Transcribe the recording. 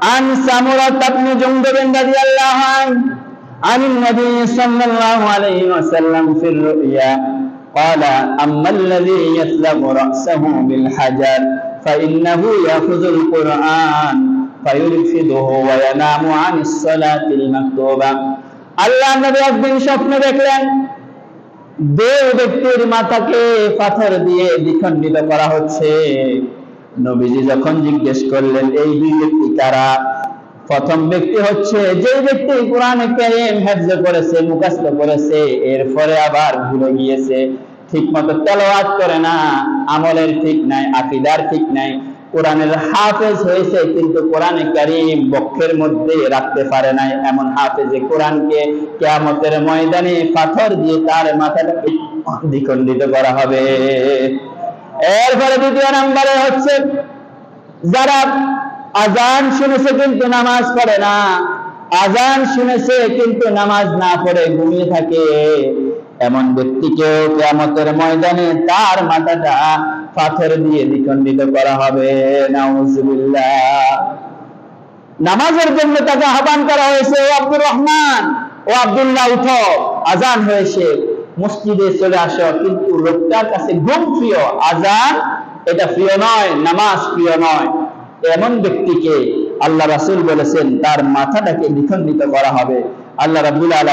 عن سمرة بن جندب رضي الله عنه عن النبي صلى الله عليه وسلم في الرؤيا قال أما الذي يثلب رأسه بالحجر فإنه يأخذ القرآن فيرفضه وينام عن الصلاة المكتوبة আল্লাহ নবী একদিন স্বপ্নে দেখলেন দুই ব্যক্তির মাথাকে পাথর দিয়ে দ্বিখণ্ডিত করা হচ্ছে। নবীজি যখন জিজ্ঞেস করলেন এই দুই ব্যক্তি কারা, প্রথম ব্যক্তি হচ্ছে যে ব্যক্তি কোরআনে কারীম হিফজ করেছে, মুখস্থ করেছে, এরপরে আবার ভুলে গিয়েছে, ঠিকমতো তেলাওয়াত করে না, আমলের ঠিক নাই, আকীদার ঠিক নাই, কোরআনের হাফেজ হয়েছে কিন্তু কোরআনে কারীম বক্ষের মধ্যে রাখতে পারে নাই, এমন হাফেজে কোরআনকে কিয়ামতের ময়দানে পাথর দিয়ে তার মাথাটাকে দ্বিখণ্ডিত করা হবে। এরপরে দ্বিতীয় নম্বরে হচ্ছে যারা আজান শুনেছে কিন্তু নামাজ পড়ে না, আজান শুনেছে কিন্তু নামাজ না পড়ে ঘুমিয়ে থাকে, এমন ব্যক্তিকে কিয়ামতের ময়দানে তার মাথাটা পাথর দিয়ে দ্বিখণ্ডিত করা হবে। নাউজুবিল্লাহ। নামাজের জন্য তাকে আহ্বান করা হয়েছে, ও আব্দুর রহমান, ও আব্দুল্লাহ, উঠো, আজান হয়েছে, মসজিদে চলে আসো, কিন্তু লোকটার কাছে ঘুম প্রিয়, আজান এটা প্রিয় নয়, নামাজ প্রিয় নয়। এমন ব্যক্তিকে আল্লাহ রাসূল বলেছেন তার মাথাটাকে দ্বিখণ্ডিত করা হবে। আল্লাহ রাব্বুল আলামিন